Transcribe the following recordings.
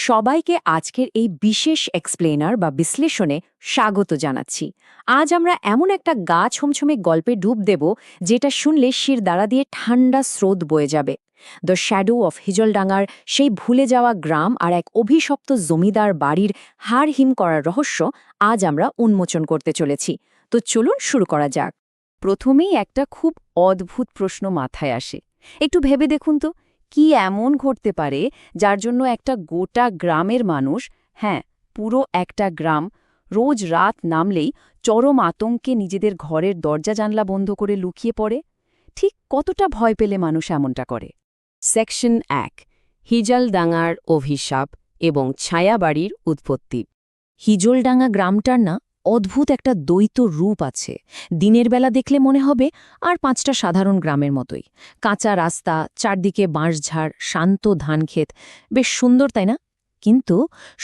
সবাইকে আজকের এই বিশেষ এক্সপ্লেনার বা বিশ্লেষণে স্বাগত জানাচ্ছি। আজ আমরা এমন একটা গা ছমছমে গল্পে ডুব দেব যেটা শুনলে শির দ্বারা দিয়ে ঠান্ডা স্রোত বয়ে যাবে। দ্য শ্যাডো অফ হিজলডাঙ্গার সেই ভুলে যাওয়া গ্রাম আর এক অভিশপ্ত জমিদার বাড়ির হাড় হিম করার রহস্য আজ আমরা উন্মোচন করতে চলেছি। তো চলুন শুরু করা যাক। প্রথমেই একটা খুব অদ্ভুত প্রশ্ন মাথায় আসে। একটু ভেবে দেখুন তো, কি এমন ঘটতে পারে যার জন্য একটা গোটা গ্রামের মানুষ, হ্যাঁ পুরো একটা গ্রাম, রোজ রাত নামলেই চরম আতঙ্কে নিজেদের ঘরের দরজা জানলা বন্ধ করে লুকিয়ে পড়ে? ঠিক কতটা ভয় পেলে মানুষ এমনটা করে? সেকশন ১, হিজলডাঙ্গার অভিশাপ এবং ছায়াবাড়ির উৎপত্তি। হিজলডাঙ্গা গ্রামটার না অদ্ভুত একটা দ্বৈত রূপ আছে। দিনের বেলা দেখলে মনে হবে আর ৫টা সাধারণ গ্রামের মতোই। কাঁচা রাস্তা, চারদিকে বাঁশঝাড়, শান্ত ধানক্ষেত, বেশ সুন্দর তাই না? কিন্তু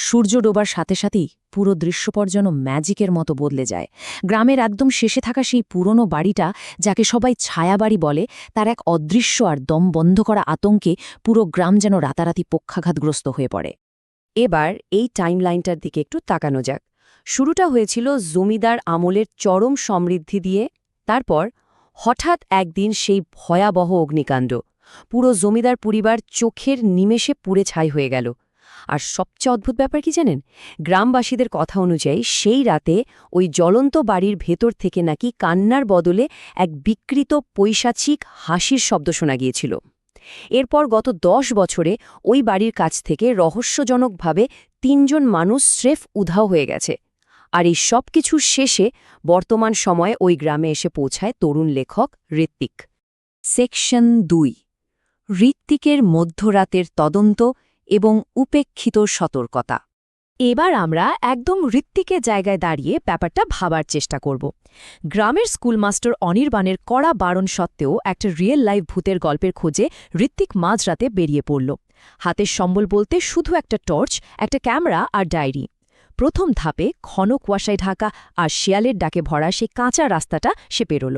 সূর্য ডোবার সাথে সাথেই পুরো দৃশ্যপট যেন ম্যাজিকের মতো বদলে যায়। গ্রামের একদম শেষে থাকা সেই পুরনো বাড়িটা, যাকে সবাই ছায়াবাড়ি বলে, তার এক অদৃশ্য আর দম বন্ধ করা আতঙ্কে পুরো গ্রাম যেন রাতারাতি পক্ষাঘাতগ্রস্ত হয়ে পড়ে। এবার এই টাইমলাইনটার দিকে একটু তাকানো যাক। শুরুটা হয়েছিল জমিদার আমলের চরম সমৃদ্ধি দিয়ে। তারপর হঠাৎ একদিন সেই ভয়াবহ অগ্নিকাণ্ড। পুরো জমিদার পরিবার চোখের নিমেষে পুড়ে ছাই হয়ে গেল। আর সবচেয়ে অদ্ভুত ব্যাপার কি জানেন? গ্রামবাসীদের কথা অনুযায়ী সেই রাতে ওই জ্বলন্ত বাড়ির ভেতর থেকে নাকি কান্নার বদলে এক বিকৃত পৈশাচিক হাসির শব্দ শোনা গিয়েছিল। এরপর গত ১০ বছরে ওই বাড়ির কাছ থেকে রহস্যজনকভাবে ৩ জন মানুষ স্রেফ উধাও হয়ে গেছে। আর এই সব কিছুর শেষে বর্তমান সময়ে ওই গ্রামে এসে পৌঁছায় তরুণ লেখক ঋত্বিক। সেকশন ২, ঋত্বিকের মধ্যরাতের তদন্ত এবং উপেক্ষিত সতর্কতা। এবার আমরা একদম ঋত্বিকের জায়গায় দাঁড়িয়ে ব্যাপারটা ভাবার চেষ্টা করব। গ্রামের স্কুলমাস্টার অনির্বাণের কড়া বারণ সত্ত্বেও একটা রিয়েল লাইফ ভূতের গল্পের খোঁজে ঋত্বিক মাঝরাতে বেরিয়ে পড়ল। হাতের সম্বল বলতে শুধু একটা টর্চ, একটা ক্যামেরা আর ডায়েরি। প্রথম ধাপে ঘন কুয়াশায় ঢাকা আর শিয়ালের ডাকে ভরা সেই কাঁচা রাস্তাটা সে পেরোল।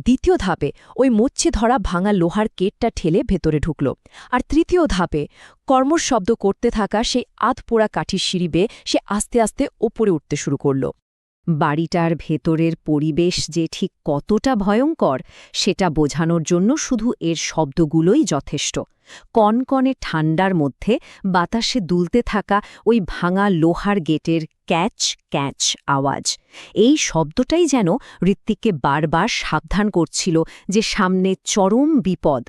দ্বিতীয় ধাপে ওই মচ্ছে ধরা ভাঙা লোহার কেটটা ঠেলে ভেতরে ঢুকল। আর তৃতীয় ধাপে কর্মর শব্দ করতে থাকা সেই আধপোড়া কাঠির সিঁড়ি বেয়ে সে আস্তে আস্তে ওপরে উঠতে শুরু করল। বাড়িটার ভেতরের পরিবেশ যে ঠিক কতটা ভয়ঙ্কর সেটা বোঝানোর জন্য শুধু এর শব্দগুলোই যথেষ্ট। কনকনে ঠান্ডার মধ্যে বাতাসে দুলতে থাকা ওই ভাঙা লোহার গেটের ক্যাচ ক্যাচ আওয়াজ, এই শব্দটাই যেন ঋত্বিককে বারবার সাবধান করছিল যে সামনে চরম বিপদ।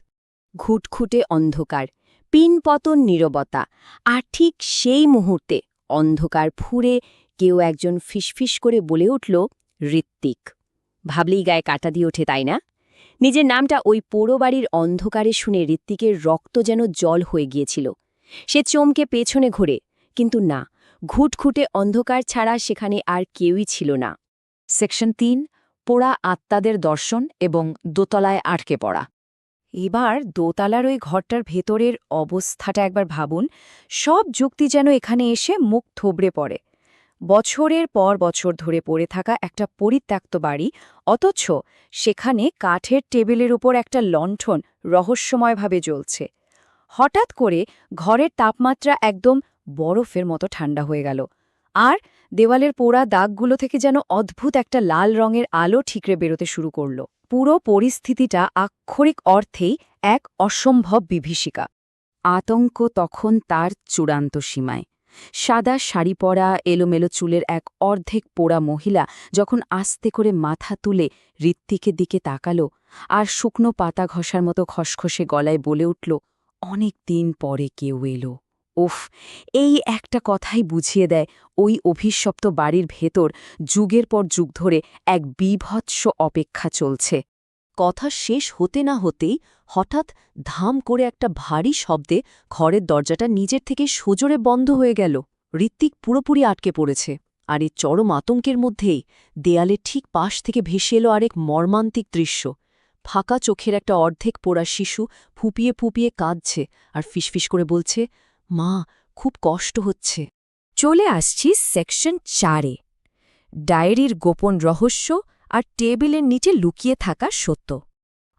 ঘুটঘুটে অন্ধকার, পিনপতন নীরবতা, আর ঠিক সেই মুহূর্তে অন্ধকার ফুঁড়ে কেউ একজন ফিসফিস করে বলে উঠল, ঋত্বিক। ভাবলেই গায়ে কাঁটা দিয়ে ওঠে, তাই না? নিজের নামটা ওই পোড়ো বাড়ির অন্ধকারে শুনে ঋত্বিকের রক্ত যেন জল হয়ে গিয়েছিল। সে চমকে পেছনে ঘোরে, কিন্তু না, ঘুটঘুটে অন্ধকার ছাড়া সেখানে আর কেউই ছিল না। সেকশন ৩, পোড়া আত্মাদের দর্শন এবং দোতলায় আটকে পড়া। এবার দোতলার ওই ঘরটার ভেতরের অবস্থাটা একবার ভাবুন। সব যুক্তি যেন এখানে এসে মুখ থবড়ে পড়ে। বছরের পর বছর ধরে পড়ে থাকা একটা পরিত্যক্ত বাড়ি, অথচ সেখানে কাঠের টেবিলের উপর একটা লণ্ঠন রহস্যময়ভাবে জ্বলছে। হঠাৎ করে ঘরের তাপমাত্রা একদম বরফের মতো ঠান্ডা হয়ে গেল, আর দেওয়ালের পোড়া দাগগুলো থেকে যেন অদ্ভুত একটা লাল রঙের আলো ঠিকরে বেরোতে শুরু করল। পুরো পরিস্থিতিটা আক্ষরিক অর্থেই এক অসম্ভব বিভীষিকা। আতঙ্ক তখন তার চূড়ান্ত সীমায়। সাদা শাড়ি পরা, এলোমেলো চুলের এক অর্ধেক পোড়া মহিলা যখন আস্তে করে মাথা তুলে ঋত্বিকের দিকে তাকালো আর শুকনো পাতা ঘষার মতো খসখসে গলায় বলে উঠল, অনেক দিন পরে কেউ এলো। উফ, এই একটা কথাই বুঝিয়ে দেয় ওই অভিশপ্ত বাড়ির ভেতর যুগের পর যুগ ধরে এক বীভৎস অপেক্ষা চলছে। কথা শেষ হতে না হতেই হঠাৎ ধাম করে একটা ভারী শব্দে ঘরের দরজাটা নিজের থেকে সজোরে বন্ধ হয়ে গেল। ঋত্বিক পুরোপুরি আটকে পড়েছে। আর এই চরম আতঙ্কের মধ্যেই দেয়ালের ঠিক পাশ থেকে ভেসে এলো আরেক মর্মান্তিক দৃশ্য। ফাঁকা চোখের একটা অর্ধেক পোড়া শিশু ফুপিয়ে ফুপিয়ে কাঁদছে আর ফিসফিস করে বলছে, মা, খুব কষ্ট হচ্ছে। চলে আসছি সেকশন ৪-এ, ডায়েরির গোপন রহস্য আর টেবিলের নিচে লুকিয়ে থাকা সত্য।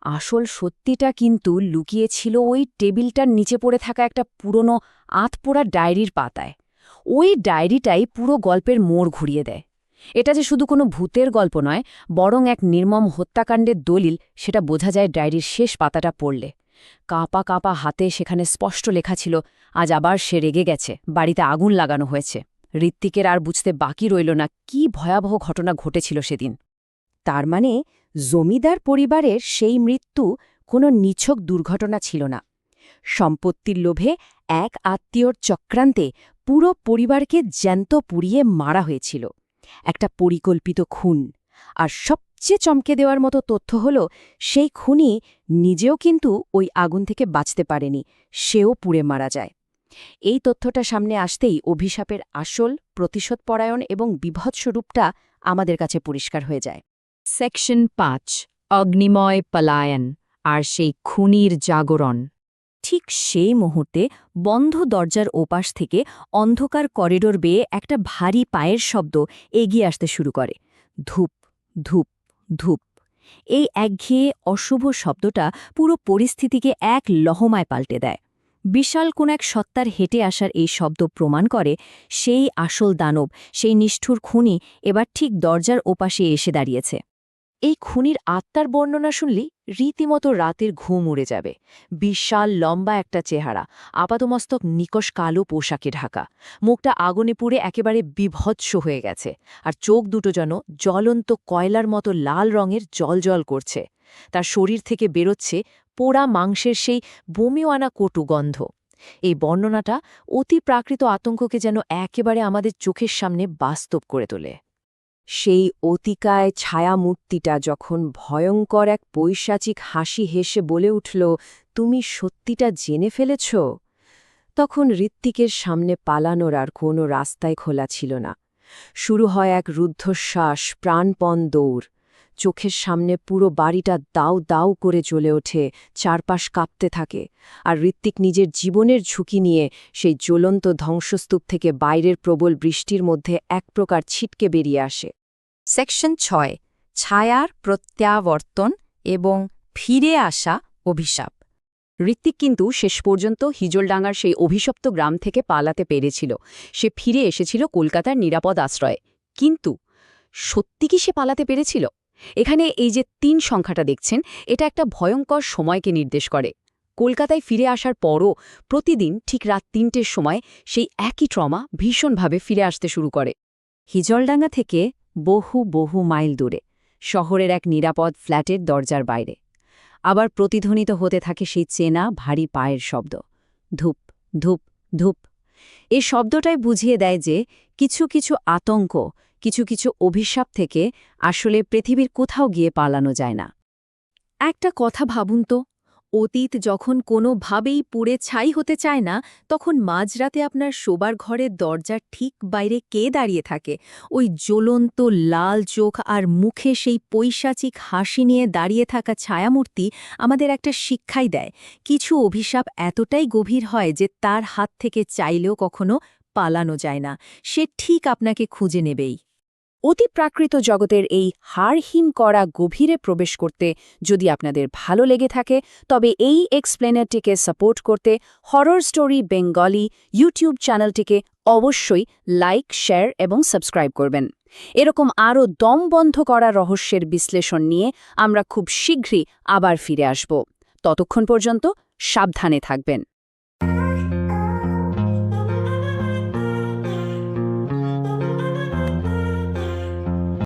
আসল সত্যিটা কিন্তু লুকিয়েছিল ওই টেবিলটার নিচে পড়ে থাকা একটা পুরনো আধপোড়া ডায়েরির পাতায়। ওই ডায়েরিটাই পুরো গল্পের মোড় ঘুরিয়ে দেয়। এটা যে শুধু কোনো ভূতের গল্প নয়, বরং এক নির্মম হত্যাকাণ্ডের দলিল, সেটা বোঝা যায় ডায়েরির শেষ পাতাটা পড়লে। কাঁপা কাঁপা হাতে সেখানে স্পষ্ট লেখা ছিল, আজ আবার সে রেগে গেছে, বাড়িতে আগুন লাগানো হয়েছে। ঋত্বিকের আর বুঝতে বাকি রইল না কী ভয়াবহ ঘটনা ঘটেছিল সেদিন। তার মানে জমিদার পরিবারের সেই মৃত্যু কোনো নিছক দুর্ঘটনা ছিল না। সম্পত্তির লোভে এক আত্মীয়র চক্রান্তে পুরো পরিবারকে জ্যান্ত পুড়িয়ে মারা হয়েছিল। একটা পরিকল্পিত খুন। আর সবচেয়ে চমকে দেওয়ার মতো তথ্য হল, সেই খুনি নিজেও কিন্তু ওই আগুন থেকে বাঁচতে পারেনি, সেও পুড়ে মারা যায়। এই তথ্যটা সামনে আসতেই অভিশাপের আসল, প্রতিশোধপরায়ণ এবং বীভৎস রূপটা আমাদের কাছে পরিষ্কার হয়ে যায়। সেকশন ৫, অগ্নিময় পলায়ন আর সেই খুনির জাগরণ। ঠিক সেই মুহূর্তে বন্ধ দরজার ওপাশ থেকে অন্ধকার করিডোর বেয়ে একটা ভারী পায়ের শব্দ এগিয়ে আসতে শুরু করে। ধূপ ধূপ ধূপ। এই একঘেয়ে অশুভ শব্দটা পুরো পরিস্থিতিকে এক লহমায় পাল্টে দেয়। বিশাল কোন এক সত্তার হেঁটে আসার এই শব্দ প্রমাণ করে সেই আসল দানব, সেই নিষ্ঠুর খুনি এবার ঠিক দরজার ওপাশে এসে দাঁড়িয়েছে। এই খুনির আত্মার বর্ণনা শুনলি রীতিমতো রাতের ঘুম উড়ে যাবে। বিশাল লম্বা একটা চেহারা, আপাতমস্তক নিকষ কালো পোশাকে ঢাকা, মুখটা আগুনে পুড়ে একেবারে বিভৎস হয়ে গেছে, আর চোখ দুটো যেন জ্বলন্ত কয়লার মতো লাল রঙের জলজল করছে। তার শরীর থেকে বেরোচ্ছে পোড়া মাংসের সেই বমিও আনা কটু গন্ধ। এই বর্ণনাটা অতি প্রাকৃত আতঙ্ককে যেন একেবারে আমাদের চোখের সামনে বাস্তব করে তোলে। সেই অতিকায় ছায়ামূর্তিটা যখন ভয়ঙ্কর এক পৈশাচিক হাসি হেসে বলে উঠল, তুমি সত্যিটা জেনে ফেলেছ, তখন ঋত্বিকের সামনে পালানোর আর কোনো রাস্তাই খোলা ছিল না। শুরু হয় এক রুদ্ধশ্বাস, প্রাণপণ দৌড়। চোখের সামনে পুরো বাড়িটা দাউ দাউ করে জ্বলে ওঠে, চারপাশ কাঁপতে থাকে, আর ঋত্বিক নিজের জীবনের ঝুঁকি নিয়ে সেই জ্বলন্ত ধ্বংসস্তূপ থেকে বাইরের প্রবল বৃষ্টির মধ্যে এক প্রকার ছিটকে বেরিয়ে আসে। সেকশন ৬, ছায়ার প্রত্যাবর্তন এবং ফিরে আসা অভিশাপ। ঋত্বিক কিন্তু শেষ পর্যন্ত হিজলডাঙ্গার সেই অভিশপ্ত গ্রাম থেকে পালাতে পেরেছিল। সে ফিরে এসেছিল কলকাতার নিরাপদ আশ্রয়ে। কিন্তু সত্যি কি সে পালাতে পেরেছিল? এখানে এই যে ৩ সংখ্যাটা দেখছেন, এটা একটা ভয়ঙ্কর সময়কে নির্দেশ করে। কলকাতায় ফিরে আসার পরও প্রতিদিন ঠিক রাত ৩টের সময় সেই একই ট্রমা ভীষণভাবে ফিরে আসতে শুরু করে। হিজলডাঙ্গা থেকে বহু বহু মাইল দূরে, শহরের এক নিরাপদ ফ্ল্যাটের দরজার বাইরে আবার প্রতিধ্বনিত হতে থাকে সেই চেনা ভারী পায়ের শব্দ, ধূপ ধূপ ধূপ। এই শব্দটাই বুঝিয়ে দেয় যে কিছু কিছু আতঙ্ক, কিছু কিছু অভিশাপ থেকে আসলে পৃথিবীর কোথাও গিয়ে পালানো যায় না। একটা কথা ভাবুন তো, অতীত যখন কোনোভাবেই পুড়ে ছাই হতে চায় না, তখন মাঝরাতে আপনার শোবার ঘরের দরজার ঠিক বাইরে কে দাঁড়িয়ে থাকে? ওই জ্বলন্ত লাল চোখ আর মুখে সেই পৈশাচিক হাসি নিয়ে দাঁড়িয়ে থাকা ছায়ামূর্তি আমাদের একটা শিক্ষাই দেয়। কিছু অভিশাপ এতটাই গভীর হয় যে তার হাত থেকে চাইলেও কখনো পালানো যায় না, সে ঠিক আপনাকে খুঁজে নেবেই। অতিপ্রাকৃত জগতের এই হাড়হিম করা গভীরে প্রবেশ করতে যদি আপনাদের ভালো লেগে থাকে, তবে এই এক্সপ্লেনারটিকে সাপোর্ট করতে হরর স্টোরি বেঙ্গলি ইউটিউব চ্যানেলটিকে অবশ্যই লাইক, শেয়ার এবং সাবস্ক্রাইব করবেন। এরকম আরও দমবন্ধ করা রহস্যের বিশ্লেষণ নিয়ে আমরা খুব শীঘ্রই আবার ফিরে আসব। ততক্ষণ পর্যন্ত সাবধানে থাকবেন।